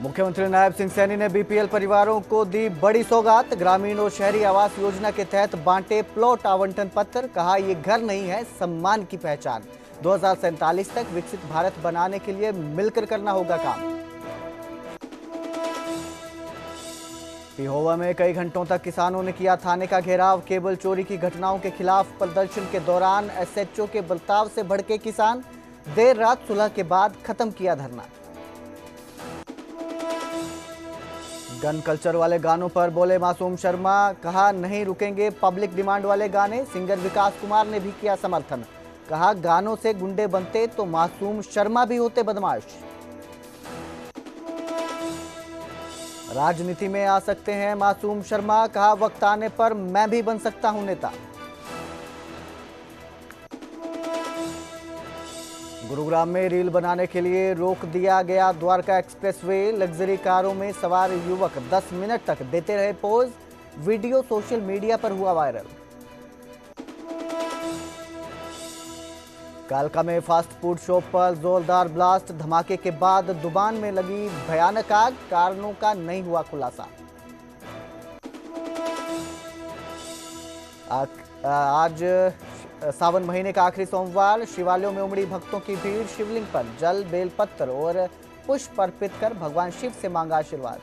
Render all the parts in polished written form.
मुख्यमंत्री नायब सिंह सैनी ने बीपीएल परिवारों को दी बड़ी सौगात। ग्रामीण और शहरी आवास योजना के तहत बांटे प्लॉट आवंटन पत्र। कहा ये घर नहीं है, सम्मान की पहचान। 2047 तक विकसित भारत बनाने के लिए मिलकर करना होगा काम। पिहोवा में कई घंटों तक किसानों ने किया थाने का घेराव। केबल चोरी की घटनाओं के खिलाफ प्रदर्शन के दौरान एसएचओ के बर्ताव से भड़के किसान। देर रात सुलह के बाद खत्म किया धरना। गन कल्चर वाले गानों पर बोले मासूम शर्मा। कहा नहीं रुकेंगे पब्लिक डिमांड वाले गाने। सिंगर विकास कुमार ने भी किया समर्थन। कहा गानों से गुंडे बनते तो मासूम शर्मा भी होते बदमाश। राजनीति में आ सकते हैं मासूम शर्मा। कहा वक्त आने पर मैं भी बन सकता हूं नेता। गुरुग्राम में रील बनाने के लिए रोक दिया गया द्वारका एक्सप्रेसवे। लग्जरी कारों में सवार युवक 10 मिनट तक देते रहे पोज। वीडियो सोशल मीडिया पर हुआ वायरल। कालका में फास्ट फूड शॉप पर जोरदार ब्लास्ट। धमाके के बाद दुकान में लगी भयानक आग। कारणों का नहीं हुआ खुलासा। आज सावन महीने का आखिरी सोमवार। शिवालयों में उमड़ी भक्तों की भीड़। शिवलिंग पर जल, बेलपत्र और पुष्प अर्पित कर भगवान शिव से मांगा आशीर्वाद।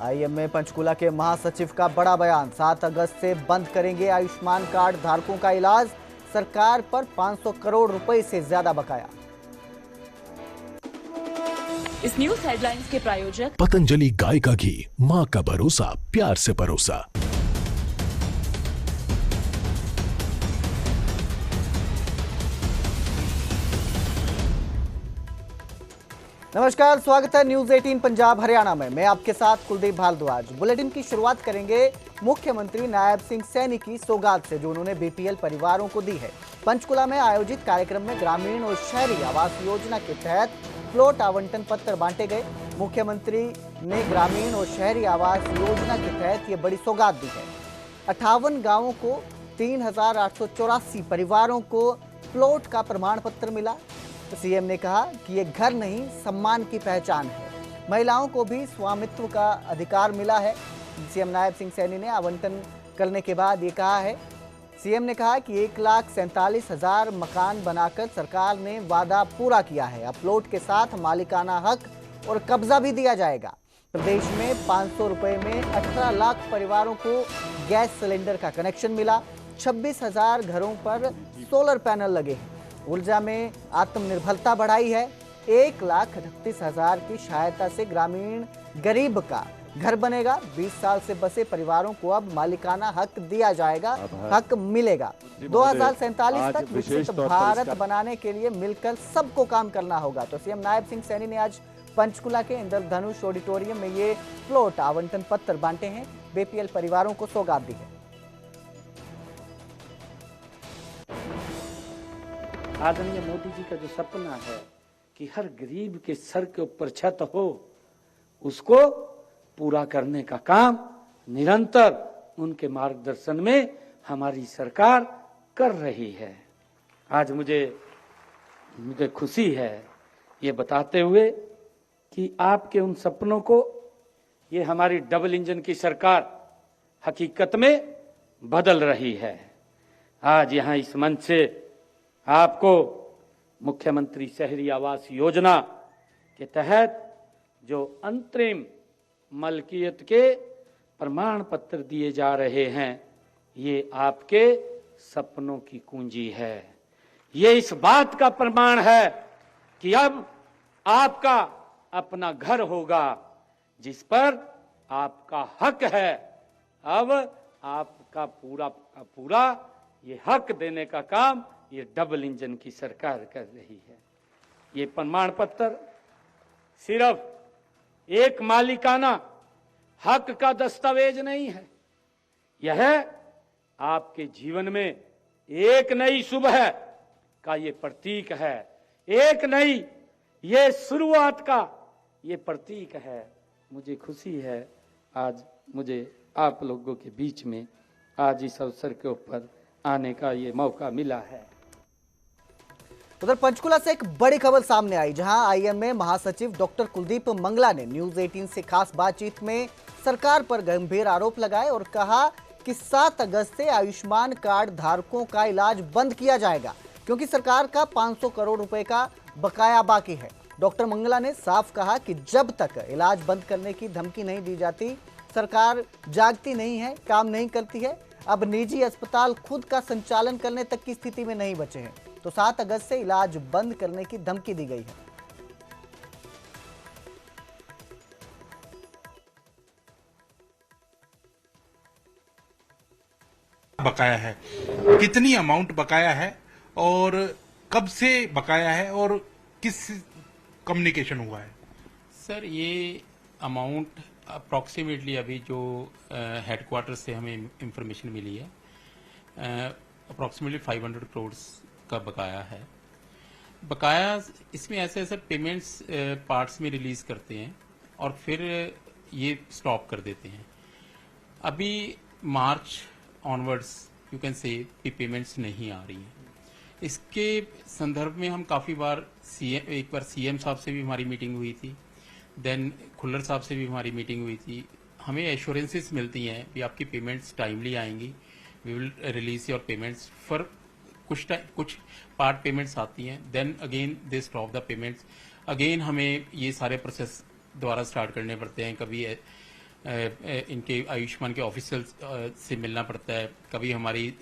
आईएम में पंचकुला के महासचिव का बड़ा बयान। 7 अगस्त से बंद करेंगे आयुष्मान कार्ड धारकों का इलाज। सरकार पर 500 करोड़ रुपए से ज्यादा बकाया। इस न्यूज हेडलाइंस के प्रायोजक पतंजलि गाय का घी, माँ का भरोसा, प्यार से परोसा। नमस्कार, स्वागत है न्यूज 18 पंजाब हरियाणा में। मैं आपके साथ कुलदीप भारद्वाज। बुलेटिन की शुरुआत करेंगे मुख्यमंत्री नायब सिंह सैनी की सौगात से, जो उन्होंने बीपीएल परिवारों को दी है। पंचकुला में आयोजित कार्यक्रम में ग्रामीण और शहरी आवास योजना के तहत प्लॉट आवंटन पत्र बांटे गए। मुख्यमंत्री ने ग्रामीण और शहरी आवास योजना के तहत ये बड़ी सौगात दी है। 58 गाँवों को 3884 परिवारों को प्लॉट का प्रमाण पत्र मिला। सीएम ने कहा कि ये घर नहीं, सम्मान की पहचान है। महिलाओं को भी स्वामित्व का अधिकार मिला है। सीएम नायब सिंह सैनी ने आवंटन करने के बाद ये कहा है। सीएम ने कहा कि 1,47,000 मकान बनाकर सरकार ने वादा पूरा किया है। अब प्लॉट के साथ मालिकाना हक और कब्जा भी दिया जाएगा। प्रदेश में 500 रुपए में 18 लाख परिवारोों को गैस सिलेंडर का कनेक्शन मिला। 26,000 घरों पर सोलर पैनल लगे हैं। ऊर्जा में आत्मनिर्भरता बढ़ाई है। 1,38,000 की सहायता से ग्रामीण गरीब का घर बनेगा। 20 साल से बसे परिवारों को अब मालिकाना हक दिया जाएगा, हक मिलेगा। 2047 तक विकसित भारत बनाने के लिए मिलकर सबको काम करना होगा। तो सीएम नायब सिंह सैनी ने आज पंचकुला के इंद्रधनुष ऑडिटोरियम में ये प्लॉट आवंटन पत्र बांटे हैं। बीपीएल परिवारों को सौगात दी है। आदरणीय मोदी जी का जो सपना है कि हर गरीब के सर के ऊपर छत हो, उसको पूरा करने का काम निरंतर उनके मार्गदर्शन में हमारी सरकार कर रही है। आज मुझे खुशी है ये बताते हुए कि आपके उन सपनों को ये हमारी डबल इंजन की सरकार हकीकत में बदल रही है। आज यहाँ इस मंच से आपको मुख्यमंत्री शहरी आवास योजना के तहत जो अंतरिम मलकियत के प्रमाण पत्र दिए जा रहे हैं, ये आपके सपनों की कुंजी है। ये इस बात का प्रमाण है कि अब आपका अपना घर होगा जिस पर आपका हक है। अब आपका पूरा ये हक देने का काम ये डबल इंजन की सरकार कर रही है। ये प्रमाण पत्र सिर्फ एक मालिकाना हक का दस्तावेज नहीं है, यह आपके जीवन में एक नई सुबह का ये प्रतीक है, एक नई ये शुरुआत का ये प्रतीक है। मुझे खुशी है आज मुझे आप लोगों के बीच में आज इस अवसर के ऊपर आने का ये मौका मिला है। उधर पंचकुला से एक बड़ी खबर सामने आई, जहां आईएमए महासचिव डॉक्टर कुलदीप मंगला ने न्यूज 18 से खास बातचीत में सरकार पर गंभीर आरोप लगाए और कहा कि 7 अगस्त से आयुष्मान कार्ड धारकों का इलाज बंद किया जाएगा, क्योंकि सरकार का 500 करोड़ रुपए का बकाया बाकी है। डॉक्टर मंगला ने साफ कहा कि जब तक इलाज बंद करने की धमकी नहीं दी जाती, सरकार जागती नहीं है, काम नहीं करती है। अब निजी अस्पताल खुद का संचालन करने तक की स्थिति में नहीं बचे हैं, तो 7 अगस्त से इलाज बंद करने की धमकी दी गई है। बकाया है, कितनी अमाउंट बकाया है और कब से बकाया है और किस कम्युनिकेशन हुआ है? सर, ये अमाउंट अप्रॉक्सीमेटली अभी जो हेडक्वार्टर से हमें इंफॉर्मेशन मिली है, अप्रॉक्सीमेटली 500 करोड़ का बकाया है। बकाया इसमें ऐसे सर पेमेंट्स पार्ट्स में रिलीज करते हैं और फिर ये स्टॉप कर देते हैं। अभी मार्च ऑनवर्ड्स यू कैन से कि पेमेंट्स नहीं आ रही हैं। इसके संदर्भ में हम काफ़ी बार एक बार सीएम साहब से भी हमारी मीटिंग हुई थी, देन खुल्लर साहब से भी हमारी मीटिंग हुई थी। हमें एश्योरेंसेस मिलती हैं कि आपकी पेमेंट्स टाइमली आएंगी, we will release your payments. For कुछ पार्ट पेमेंट्स आती हैं, then again they stop the payments. Again हमें ये सारे प्रोसेस दोबारा स्टार्ट करने पड़ते हैं। कभी इनके आयुष्मान के ऑफिसर्स से मिलना पड़ता है, कभी हमारी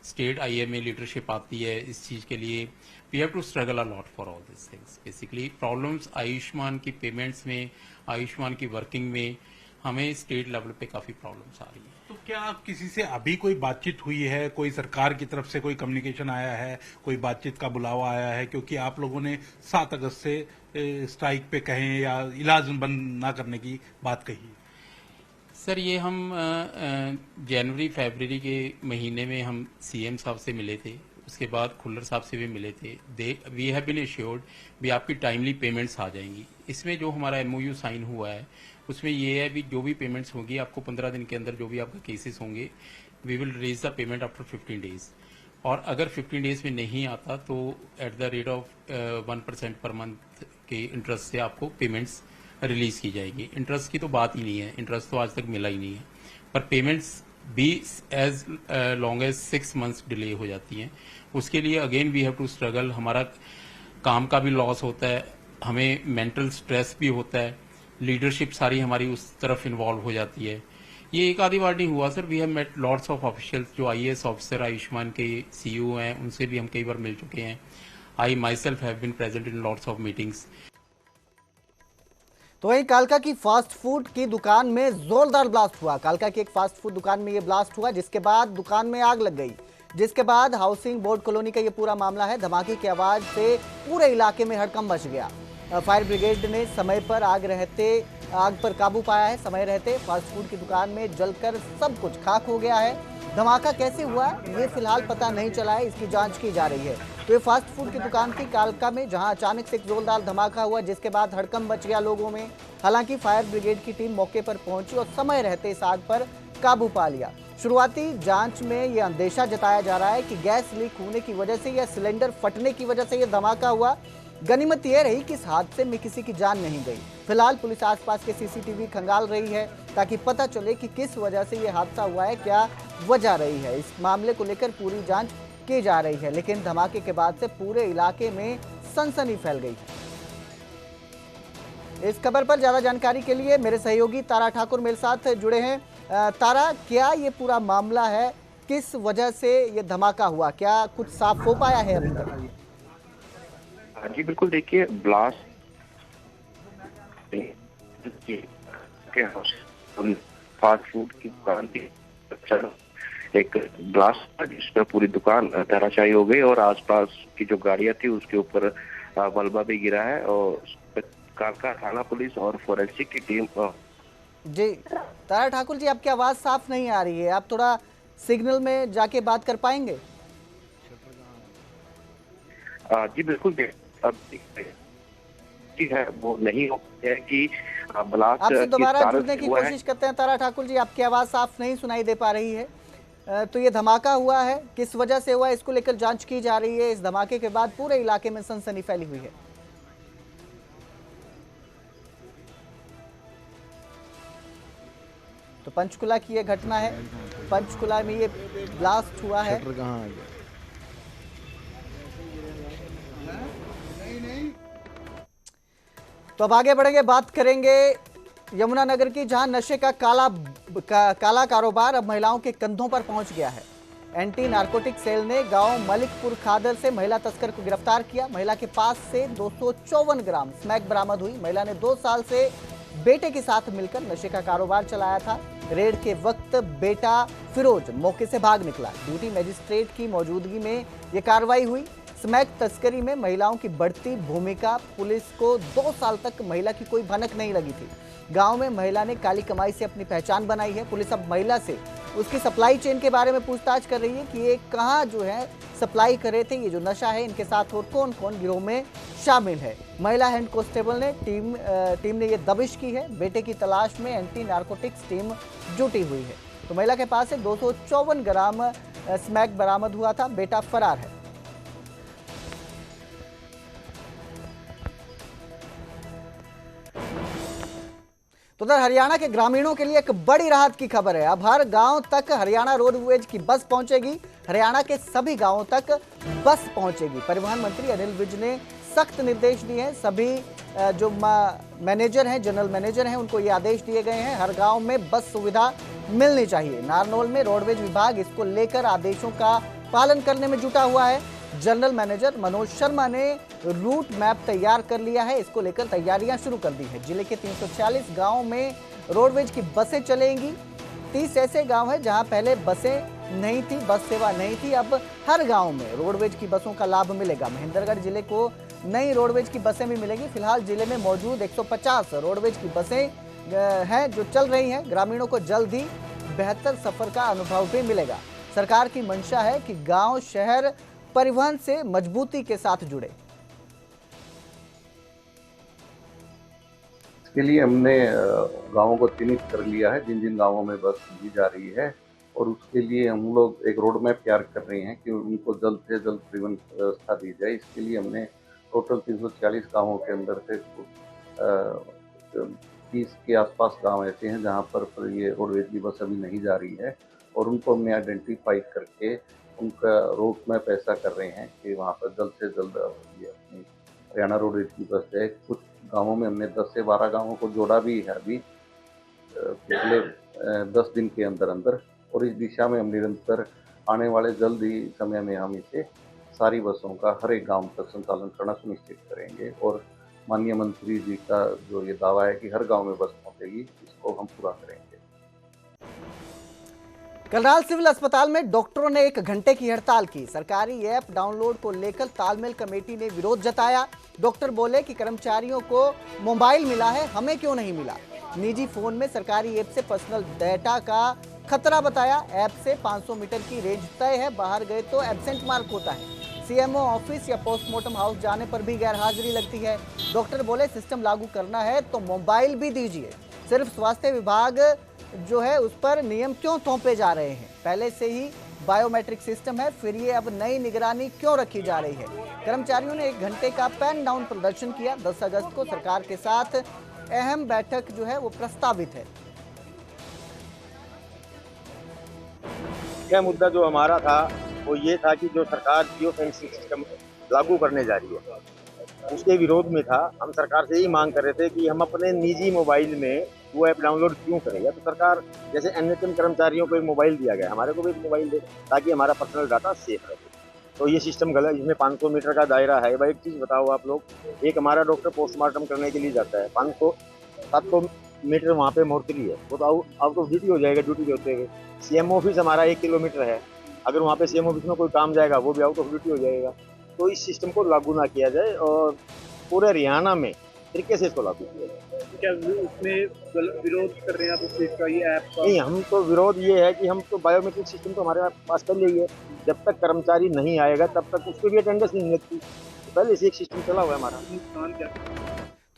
स्टेट आईएमए लीडरशिप आती है इस चीज़ के लिए। We have to struggle a lot for all this things. Basically problems Ayushman की पेमेंट्स में, आयुष्मान की वर्किंग में हमें स्टेट लेवल पे काफ़ी प्रॉब्लम्स आ रही हैं। तो क्या किसी से अभी कोई बातचीत हुई है, कोई सरकार की तरफ से कोई कम्युनिकेशन आया है, कोई बातचीत का बुलावा आया है? क्योंकि आप लोगों ने 7 अगस्त से स्ट्राइक पे कहें या इलाज बंद ना करने की बात कही। सर, ये हम जनवरी फरवरी के महीने में हम सीएम साहब से मिले थे, उसके बाद खुल्लर साहब से भी मिले थे। वी हैव बीन एश्योर्ड भी आपकी टाइमली पेमेंट्स आ जाएंगी। इसमें जो हमारा एमओयू साइन हुआ है उसमें ये है भी जो भी पेमेंट्स होगी आपको 15 दिन के अंदर जो भी आपका केसेस होंगे, we will raise the payment after 15 days. और अगर 15 डेज में नहीं आता तो at the rate of 1% per month के इंटरेस्ट से आपको पेमेंट्स रिलीज की जाएगी। इंटरेस्ट की तो बात ही नहीं है, इंटरेस्ट तो आज तक मिला ही नहीं है, पर पेमेंट्स भी as long as 6 months delay हो जाती हैं। उसके लिए again we have to struggle. हमारा काम का भी लॉस होता है, हमें मेंटल स्ट्रेस भी होता है, लीडरशिप सारी हमारी उस तरफ इन्वॉल्व हो जाती है। ये एक आधी बार नहीं हुआ sir, we have met lots of officials जो आईएएस ऑफिसर आयुष्मान के सीईओ हैं, उनसे भी हम कई बार मिल चुके हैं। I myself have been present in lots of meetings. तो वहीं कालका की फास्ट फूड की दुकान में जोरदार ब्लास्ट हुआ। कालका की एक फास्ट फूड दुकान में यह ब्लास्ट हुआ, जिसके बाद दुकान में आग लग गई, जिसके बाद हाउसिंग बोर्ड कॉलोनी का यह पूरा मामला है। धमाके की आवाज से पूरे इलाके में हड़कंप मच गया। फायर ब्रिगेड ने समय पर आग पर काबू पाया है। समय रहते फास्ट फूड की दुकान में जलकर सब कुछ खाक हो गया है। धमाका कैसे हुआ ये फिलहाल पता नहीं चला है, इसकी जांच की जा रही है। तो ये फास्ट फूड की दुकान थी कालका में, जहां अचानक से एक जोरदार धमाका हुआ, जिसके बाद हड़कंप मच गया लोगों में। हालांकि फायर ब्रिगेड की टीम मौके पर पहुंची और समय रहते इस आग पर काबू पा लिया। शुरुआती जांच में यह अंदेशा जताया जा रहा है कि गैस लीक होने की वजह से या सिलेंडर फटने की वजह से यह धमाका हुआ। गनीमत यह रही कि इस हादसे में किसी की जान नहीं गई। फिलहाल पुलिस आसपास के सीसीटीवी खंगाल रही है ताकि पता चले कि किस वजह से यह हादसा हुआ है, क्या वजह रही है। इस मामले को लेकर पूरी जांच की जा रही है, लेकिन धमाके के बाद से पूरे इलाके में सनसनी फैल गई है। इस खबर पर ज्यादा जानकारी के लिए मेरे सहयोगी तारा ठाकुर मेरे साथ जुड़े हैं। तारा, क्या ये पूरा मामला है, किस वजह से ये धमाका हुआ, क्या कुछ साफ हो पाया है अभी तक? जी बिल्कुल, देखिए ब्लास्ट फास्ट फूड की दुकान थी, एक ब्लास्ट था जिसमें पूरी दुकान धराशायी हो गई और आसपास की जो गाड़ियां थी उसके ऊपर मलबा भी गिरा है। और कालका थाना पुलिस और फोरेंसिक की टीम। जी तारा ठाकुर जी, आपकी आवाज साफ नहीं आ रही है, आप थोड़ा सिग्नल में जाके बात कर पाएंगे? जी बिल्कुल, अब है वो नहीं हो है कि ब्लास्ट आपसे दोबारा जुड़ने की कोशिश करते हैं तारा ठाकुर जी, आपकी आवाज साफ नहीं सुनाई दे पा रही है। तो ये धमाका हुआ है, किस वजह से हुआ इसको लेकर जांच की जा रही है। इस धमाके के बाद पूरे इलाके में सनसनी फैली हुई है। तो पंचकुला की ये घटना है, पंचकुला में ये ब्लास्ट हुआ है। तो अब आगे बढ़ेंगे, बात करेंगे यमुनानगर की, जहां नशे का काला कारोबार अब महिलाओं के कंधों पर पहुंच गया है। एंटी नारकोटिक सेल ने गांव मलिकपुर खादर से महिला तस्कर को गिरफ्तार किया। महिला के पास से 254 ग्राम स्मैक बरामद हुई। महिला ने 2 साल से बेटे के साथ मिलकर नशे का कारोबार चलाया था। रेड के वक्त बेटा फिरोज मौके से भाग निकला। ड्यूटी मजिस्ट्रेट की मौजूदगी में यह कार्रवाई हुई। स्मैक तस्करी में महिलाओं की बढ़ती भूमिका, पुलिस को 2 साल तक महिला की कोई भनक नहीं लगी थी। गांव में महिला ने काली कमाई से अपनी पहचान बनाई है। पुलिस अब महिला से उसकी सप्लाई चेन के बारे में पूछताछ कर रही है कि ये कहां जो है सप्लाई कर रहे थे, ये जो नशा है इनके साथ और कौन कौन गिरोह में शामिल है। महिला हेड कांस्टेबल ने टीम ने ये दबिश की है। बेटे की तलाश में एंटी नारकोटिक्स टीम जुटी हुई है। तो महिला के पास से 254 ग्राम स्मैक बरामद हुआ था। बेटा फरार है। तो उधर हरियाणा के ग्रामीणों के लिए एक बड़ी राहत की खबर है। अब हर गांव तक हरियाणा रोडवेज की बस पहुंचेगी। हरियाणा के सभी गांवों तक बस पहुंचेगी। परिवहन मंत्री अनिल विज ने सख्त निर्देश दिए हैं। सभी जो मैनेजर हैं, जनरल मैनेजर हैं, उनको ये आदेश दिए गए हैं, हर गांव में बस सुविधा मिलनी चाहिए। नारनौल में रोडवेज विभाग इसको लेकर आदेशों का पालन करने में जुटा हुआ है। जनरल मैनेजर मनोज शर्मा ने रूट मैप तैयार कर लिया है। इसको लेकर तैयारियां शुरू कर दी है। जिले के 340 गांवों में रोडवेज की बसें चलेंगी। 30 ऐसे गांव हैं जहां पहले बसें नहीं थी, बस सेवा नहीं थी। अब हर गांव में रोडवेज की बसों का लाभ मिलेगा। महेंद्रगढ़ जिले को नई रोडवेज की बसें भी मिलेंगी। फिलहाल जिले में मौजूद 150 रोडवेज की बसें हैं जो चल रही हैं। ग्रामीणों को जल्द ही बेहतर सफर का अनुभव भी मिलेगा। सरकार की मंशा है कि गांव शहर परिवहन से मजबूती के साथ जुड़े। इसके लिए हमने गांवों को चिन्हित कर लिया है जिन जिन गांवों में बस दी जा रही है, और उसके लिए हम लोग एक रोड मैप तैयार कर रहे हैं कि उनको जल्द से जल्द परिवहन व्यवस्था दी जाए। इसके लिए हमने टोटल 340 गांवों के अंदर से 30 के आसपास गांव ऐसे हैं जहां पर ये रोडवेज की बस अभी नहीं जा रही है, और उनको हमने आइडेंटिफाई करके उनका रूट मैप ऐसा कर रहे हैं कि वहाँ पर जल्द से जल्द ये अपनी हरियाणा रोडवेज की बस है। कुछ गांवों में हमने 10 से 12 गांवों को जोड़ा भी है अभी पिछले 10 दिन के अंदर अंदर, और इस दिशा में हम निरंतर आने वाले जल्द ही समय में हम इसे सारी बसों का हर एक गांव तक संचालन करना सुनिश्चित करेंगे। और माननीय मंत्री जी का जो ये दावा है कि हर गांव में बस पहुंचेगी, इसको हम पूरा करेंगे। करनाल सिविल अस्पताल में डॉक्टरों ने 1 घंटे की हड़ताल की। सरकारी ऐप डाउनलोड को लेकर तालमेल कमेटी ने विरोध जताया। डॉक्टर बोले कि कर्मचारियों को मोबाइल मिला है, हमें क्यों नहीं मिला। निजी फोन में सरकारी ऐप से पर्सनल डेटा का खतरा बताया। ऐप से 500 मीटर की रेंज तय है, बाहर गए तो एब्सेंट मार्क होता है। सीएमओ ऑफिस या पोस्टमार्टम हाउस जाने पर भी गैरहाजिरी लगती है। डॉक्टर बोले सिस्टम लागू करना है तो मोबाइल भी दीजिए। सिर्फ स्वास्थ्य विभाग जो है उस पर नियम क्यों थोपे जा रहे हैं। पहले से ही बायोमेट्रिक सिस्टम है, फिर ये अब नई निगरानी क्यों रखी जा रही है। कर्मचारियों ने 1 घंटे का पेन डाउन प्रदर्शन किया। 10 अगस्त को सरकार के साथ अहम बैठक जो है वो प्रस्तावित है। यह मुद्दा जो हमारा था वो ये था कि जो सरकार जियो फेंसिंग सिस्टम लागू करने जा रही है उसके विरोध में था। हम सरकार से यही मांग कर रहे थे कि हम अपने निजी मोबाइल में वो ऐप डाउनलोड क्यों करेंगे। तो सरकार जैसे एनएचएम कर्मचारियों को एक मोबाइल दिया गया, हमारे को भी एक मोबाइल दे ताकि हमारा पर्सनल डाटा सेफ रहे। तो ये सिस्टम गलत। इसमें 500 मीटर का दायरा है। भाई एक चीज़ बताओ आप लोग, एक हमारा डॉक्टर पोस्टमार्टम करने के लिए जाता है, 500-700 मीटर वहाँ पे मोर्चरी है, वो तो आउट ऑफ ड्यूटी हो जाएगा ड्यूटी के होते हुए। सीएम ऑफिस हमारा 1 किलोमीटर है, अगर वहाँ पे सीएम ऑफिस में कोई काम जाएगा वो भी आउट ऑफ ड्यूटी हो जाएगा। तो इस सिस्टम को लागू ना किया जाए और पूरे हरियाणा में तरीके से इसको लागू किया जाए। क्या उसमें विरोध कर रहे हैं आप उस चीज़ का, ये ऐप का? नहीं, हम तो विरोध ये है कि हम तो बायोमेट्रिक सिस्टम तो हमारे पास पहले ही है। जब तक कर्मचारी नहीं आएगा तब तक उसको भी अटेंडेंस नहीं लगती। तो पहले से एक सिस्टम चला हुआ है हमारा। नुकसान क्या?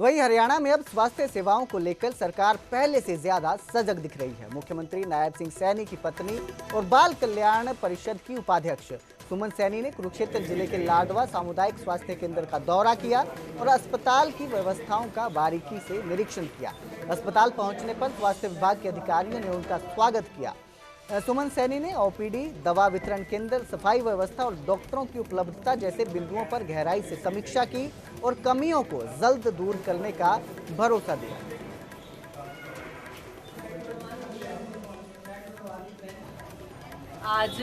तो वहीं हरियाणा में अब स्वास्थ्य सेवाओं को लेकर सरकार पहले से ज्यादा सजग दिख रही है। मुख्यमंत्री नायब सिंह सैनी की पत्नी और बाल कल्याण परिषद की उपाध्यक्ष सुमन सैनी ने कुरुक्षेत्र जिले के लाडवा सामुदायिक स्वास्थ्य केंद्र का दौरा किया और अस्पताल की व्यवस्थाओं का बारीकी से निरीक्षण किया। अस्पताल पहुंचने पर स्वास्थ्य विभाग के अधिकारियों ने उनका स्वागत किया। सुमन सैनी ने ओपीडी, दवा वितरण केंद्र, सफाई व्यवस्था और डॉक्टरों की उपलब्धता जैसे बिंदुओं पर गहराई से समीक्षा की और कमियों को जल्द दूर करने का भरोसा दिया। आज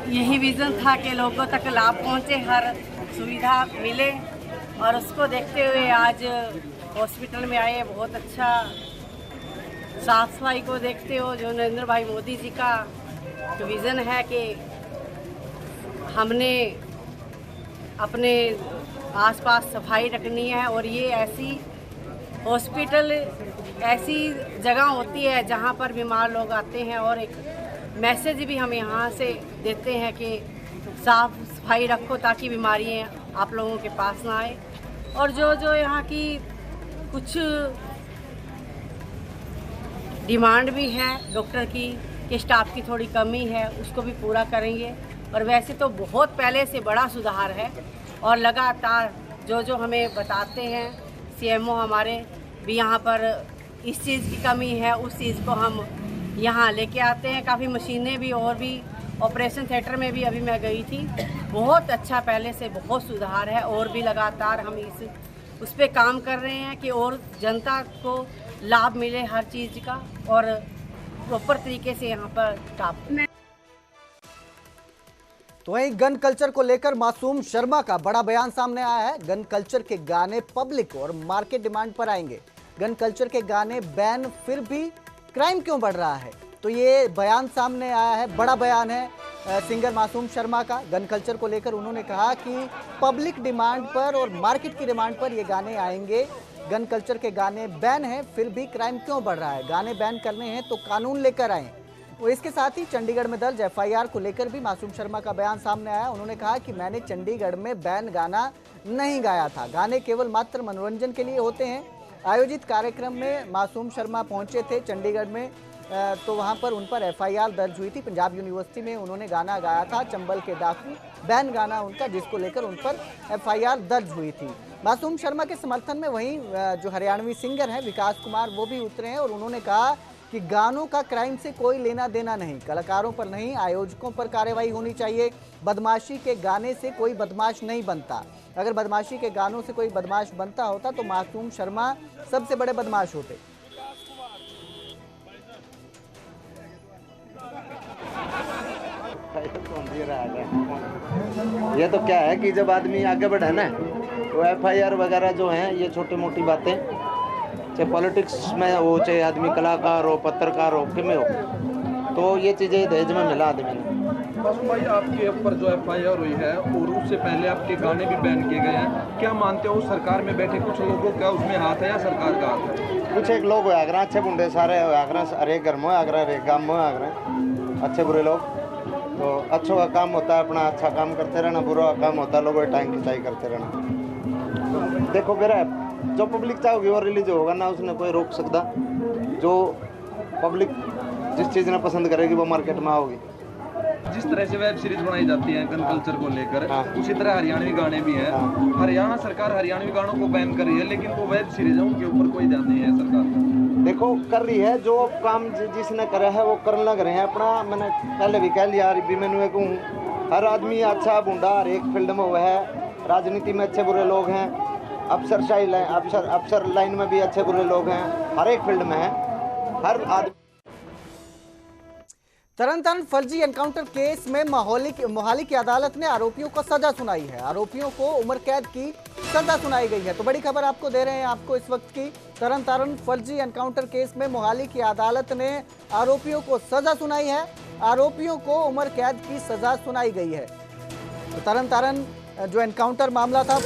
यही विजन था कि लोगों तक लाभ पहुंचे, हर सुविधा मिले और उसको देखते हुए आज हॉस्पिटल में आए। बहुत अच्छा साफ सफाई को देखते हो, जो नरेंद्र भाई मोदी जी का जो विज़न है कि हमने अपने आसपास सफाई रखनी है और ये ऐसी हॉस्पिटल ऐसी जगह होती है जहाँ पर बीमार लोग आते हैं और एक मैसेज भी हम यहाँ से देते हैं कि साफ सफाई रखो ताकि बीमारियाँ आप लोगों के पास ना आए। और जो यहाँ की कुछ डिमांड भी है डॉक्टर की कि स्टाफ की थोड़ी कमी है, उसको भी पूरा करेंगे। और वैसे तो बहुत पहले से बड़ा सुधार है और लगातार जो हमें बताते हैं सीएमओ हमारे भी यहाँ पर इस चीज़ की कमी है, उस चीज़ को हम यहाँ लेके आते हैं। काफ़ी मशीनें भी और भी ऑपरेशन थिएटर में भी अभी मैं गई थी, बहुत अच्छा पहले से बहुत सुधार है और भी लगातार हम उस पर काम कर रहे हैं कि और जनता को लाभ मिले हर चीज़ का और प्रॉपर तरीके से यहाँ पर स्टाफ। तो वहीं गन कल्चर को लेकर मासूम शर्मा का बड़ा बयान सामने आया है। गन कल्चर के गाने पब्लिक और मार्केट डिमांड पर आएंगे। गन कल्चर के गाने बैन, फिर भी क्राइम क्यों बढ़ रहा है? तो ये बयान सामने आया है, बड़ा बयान है सिंगर मासूम शर्मा का। गन कल्चर को लेकर उन्होंने कहा कि पब्लिक डिमांड पर और मार्केट की डिमांड पर ये गाने आएंगे। गन कल्चर के गाने बैन हैं, फिर भी क्राइम क्यों बढ़ रहा है? गाने बैन करने हैं तो कानून लेकर आएं। और इसके साथ ही चंडीगढ़ में दर्ज एफआईआर को लेकर भी मासूम शर्मा का बयान सामने आया। उन्होंने कहा कि मैंने चंडीगढ़ में बैन गाना नहीं गाया था, गाने केवल मात्र मनोरंजन के लिए होते हैं। आयोजित कार्यक्रम में मासूम शर्मा पहुंचे थे चंडीगढ़ में, तो वहां पर उन पर एफआईआर दर्ज हुई थी। पंजाब यूनिवर्सिटी में उन्होंने गाना गाया था चंबल के डाकू, बैन गाना उनका, जिसको लेकर उन पर एफआईआर दर्ज हुई थी। मासूम शर्मा के समर्थन में वहीं जो हरियाणवी सिंगर हैं विकास कुमार, वो भी उतरे हैं और उन्होंने कहा कि गानों का क्राइम से कोई लेना देना नहीं, कलाकारों पर नहीं, आयोजकों पर कार्रवाई होनी चाहिए। बदमाशी के गाने से कोई बदमाश नहीं बनता। अगर बदमाशी के गानों से कोई बदमाश बनता होता तो मासूम शर्मा सबसे बड़े बदमाश होते। ये तो क्या है कि जब आदमी आगे बढ़े ना तो एफआईआर वगैरह जो हैं ये छोटी मोटी बातें, चाहे पॉलिटिक्स में हो, चाहे आदमी कलाकार हो, पत्रकार हो, किमें हो, तो ये चीज़ें दहेज में मिला आदमी ने। मासूम भाई, आपके ऊपर जो एफआईआर हुई है और उससे पहले आपके गाने भी बैन किए गए हैं, क्या मानते हो सरकार में बैठे कुछ लोगों का उसमें हाथ है या सरकार का हाथ है? कुछ एक लोग होया करें अच्छे बुंडे सारे होया करें, हर एक घर में होया करें, हर एक गाँव में होया करें, अच्छे बुरे लोग। तो अच्छों का काम होता है अपना अच्छा काम करते रहना, बुरा काम होता है लोगों टाइम खिंचाई करते रहना। देखो मेरा जो पब्लिक चाहोगी वो रिलीज होगा ना, उसने कोई रोक सकता। जो पब्लिक जिस चीज़ ने पसंद करेगी वो मार्केट में आओगी। जिस तरह से वेब सीरीज बनाई जाती है गन कल्चर को लेकर, उसी तरह हरियाणवी गाने भी हैं। हरियाणा सरकार हरियाणवी गानों को बैन कर रही है, लेकिन वो वेब सीरीज है उनके ऊपर कोई ध्यान नहीं है सरकार का। देखो कर रही है, जो काम जिसने करा है वो करने लग रहे हैं अपना। मैंने पहले भी कह लिया, अभी मैंने कहूँ, हर आदमी अच्छा बूढ़ा हर एक फील्ड में हुआ है। राजनीति में अच्छे बुरे लोग हैं, अफसर लाइन में भी अच्छे बुरे लोग हैं, हर एक फील्ड में है हर आदमी। तरन फर्जी एनकाउंटर केस में मोहाली की अदालत ने आरोपियों को सजा सुनाई है। आरोपियों को उम्र कैद की सजा सुनाई गई है। तो बड़ी खबर आपको दे रहे हैं आपको इस वक्त की। तरन फर्जी एनकाउंटर केस में मोहाली की अदालत ने आरोपियों को सजा सुनाई है। आरोपियों को उम्र कैद की सजा सुनाई गई है। तो तरन जो एनकाउंटर मामला था